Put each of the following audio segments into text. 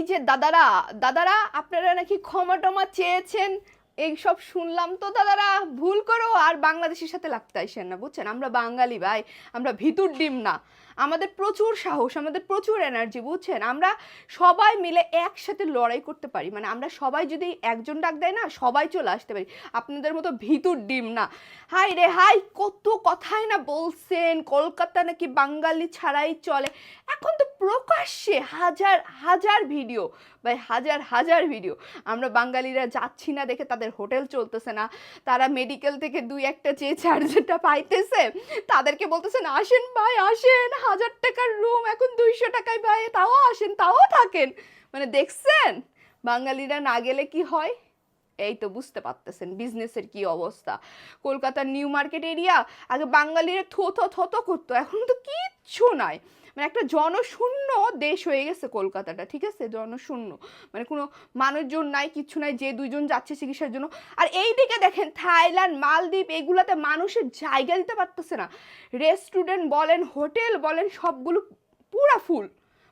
এই যে দাদারা দাদারা আপনারা নাকি ক্ষমা টমা চেয়েছেন, এইসব শুনলাম তো দাদারা ভুল করো আর বাংলাদেশের সাথে লাগতে আইসেন না, বুঝছেন? আমরা বাঙালি ভাই, আমরা ভিতুর ডিম না, আমাদের প্রচুর সাহস, আমাদের প্রচুর এনার্জি, বুঝছেন? আমরা সবাই মিলে একসাথে লড়াই করতে পারি, মানে আমরা সবাই যদি একজন ডাক দেয় না, সবাই চলে আসতে পারি, আপনাদের মতো ভিতুর ডিম না। হাই রে হাই, কত কথাই না বলছেন কলকাতা নাকি বাঙালি ছাড়াই চলে, এখন তো প্রকাশ্যে হাজার হাজার ভিডিও, ভাই হাজার হাজার ভিডিও। আমরা বাঙালিরা যাচ্ছি না দেখে তাদের হোটেল চলতেছে না, তারা মেডিকেল থেকে দুই একটা যে চার্জারটা পাইতেছে তাদেরকে বলতেছেন আসেন ভাই আসেন, 1000 টাকার রুম এখন 200 টাকায় ভাই, তাও আসেন তাও থাকেন। মানে দেখছেন বাঙালিরা না গেলে কি হয়, এই তো বুঝতে পারতেছেন বিজনেসের কি অবস্থা। কলকাতার নিউ মার্কেট এরিয়া আগে বাঙালিরা থো থো থো থো করতো, এখন তো কিচ্ছু নাই, মানে একটা জনশূন্য দেশ হয়ে গেছে কলকাতাটা, ঠিক আছে? জনশূন্য, মানে কোনো মানুষজন নাই, কিচ্ছু নাই, যে দুইজন যাচ্ছে চিকিৎসার জন্য। আর এই দিকে দেখেন থাইল্যান্ড মালদ্বীপ এগুলাতে মানুষের জায়গা দিতে পারতেছে না, রেস্টুরেন্ট বলেন হোটেল বলেন সবগুলো পুরা ফুল,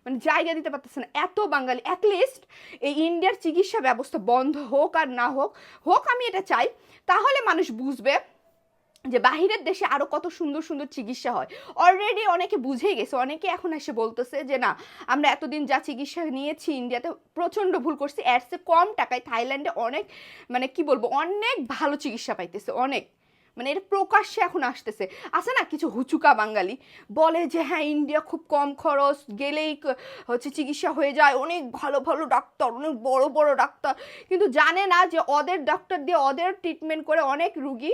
মানে জায়গা দিতে পারতেছে না এত বাঙালি। অ্যাটলিস্ট এই ইন্ডিয়ার চিকিৎসা ব্যবস্থা বন্ধ হোক আর না হোক, হোক আমি এটা চাই, তাহলে মানুষ বুঝবে যে বাহিরের দেশে আরো কত সুন্দর সুন্দর চিকিৎসা হয়। অলরেডি অনেকে বুঝেই গেছে, অনেকে এখন এসে বলতেছে যে না আমরা এতদিন যা চিকিৎসা নিয়েছি ইন্ডিয়াতে প্রচণ্ড ভুল করছি, এর চেয়ে কম টাকায় থাইল্যান্ডে অনেক, মানে কি বলবো, অনেক ভালো চিকিৎসা পাইতেছে, অনেক, মানে এটা প্রকাশ্যে এখন আসতেছে। আছে না কিছু হুচুকা বাঙালি বলে যে হ্যাঁ ইন্ডিয়া খুব কম খরচ, গেলেই হচ্ছে চিকিৎসা হয়ে যায়, অনেক ভালো ভালো ডাক্তার, অনেক বড় বড় ডাক্তার, কিন্তু জানে না যে ওদের ডাক্তার দিয়ে ওদের ট্রিটমেন্ট করে অনেক রুগী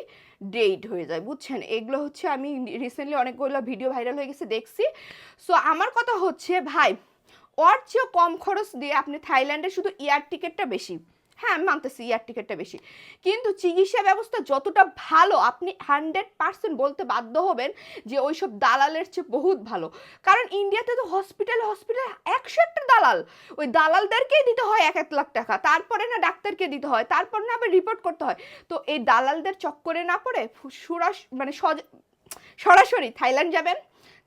ডেড হয়ে যায়, বুঝছেন? এগুলো হচ্ছে আমি রিসেন্টলি অনেকগুলো ভিডিও ভাইরাল হয়ে গেছে দেখছি। সো আমার কথা হচ্ছে ভাই, ওর চেয়েও কম খরচ দিয়ে আপনি থাইল্যান্ডে শুধু এয়ার টিকিটটা বেশি, হ্যাঁ আমি মানতেছি এয়ার টিকিটটা বেশি, কিন্তু চিকিৎসা ব্যবস্থা যতটা ভালো আপনি 100% বলতে বাধ্য হবেন যে ওইসব দালালের চেয়ে বহুত ভালো। কারণ ইন্ডিয়াতে তো হসপিটাল হসপিটাল 101টা দালাল, ওই দালালদেরকেই দিতে হয় 1-1 লাখ টাকা, তারপরে না ডাক্তারকে দিতে হয়, তারপর না আবার রিপোর্ট করতে হয়। তো এই দালালদের চক্করে না পড়ে মানে সরাসরি থাইল্যান্ড যাবেন,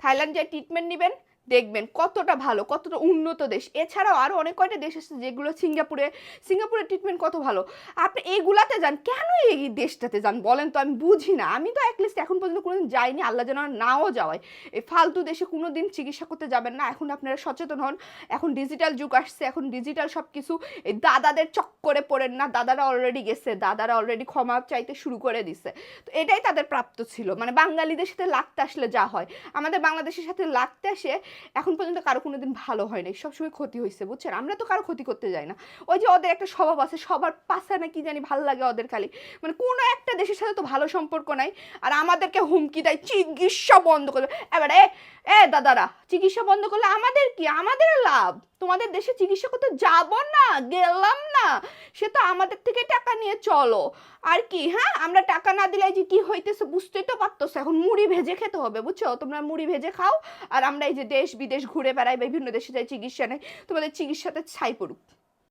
থাইল্যান্ড যায় ট্রিটমেন্ট নেবেন, দেখবেন কতটা ভালো, কতটা উন্নত দেশ। এছাড়াও আরও অনেক কয়টা দেশ আছে যেগুলো সিঙ্গাপুরের ট্রিটমেন্ট কত ভালো, আপনি এইগুলাতে যান কেন, এই দেশটাতে যান বলেন তো? আমি বুঝি না, আমি তো অ্যাটলিস্ট এখন পর্যন্ত কোনোদিন যাইনি, আল্লাহ যেন নাও যাওয়ায়। এই ফালতু দেশে কোনো দিন চিকিৎসা করতে যাবেন না, এখন আপনারা সচেতন হন, এখন ডিজিটাল যুগ আসছে, এখন ডিজিটাল সব কিছু, এই দাদাদের চক্করে পড়েন না, দাদারা অলরেডি গেছে, দাদারা অলরেডি ক্ষমা চাইতে শুরু করে দিছে, তো এটাই তাদের প্রাপ্ত ছিল। মানে বাঙালিদের সাথে লাগতে আসলে যা হয়, আমাদের বাংলাদেশের সাথে লাগতে আসে এখন পর্যন্ত কারো কোনোদিন ভালো হয় নাই, সবসময় ক্ষতি হয়েছে, বুঝছেন? আমরা তো কারো ক্ষতি করতে যাই না, ওই যে ওদের একটা স্বভাব আছে, সবার পাশে না কি জানি ভালো লাগে ওদের খালি, মানে কোনো একটা দেশের সাথে তো ভালো সম্পর্ক নাই, আর আমাদেরকে হুমকি দেয় চিকিৎসা বন্ধ করবে। এবার দাদারা চিকিৎসা বন্ধ করলে আমাদের কি, আমাদের লাভ? তোমাদের দেশে চিকিৎসা করতে যাব না, গেলাম না, সে তো আমাদের থেকে টাকা নিয়ে চলো আর কি। হ্যাঁ আমরা টাকা না দিলে যে কি হইতেছে বুঝতেই তো পারতেছো, এখন মুড়ি ভেজে খেতে হবে, বুঝছো? তোমরা মুড়ি ভেজে খাও, আর আমরা এই যে দেশ বিদেশ ঘুরে বেড়াই, বিভিন্ন দেশে যাই চিকিৎসা নেই, তোমাদের চিকিৎসাতে ছাই পড়ুক।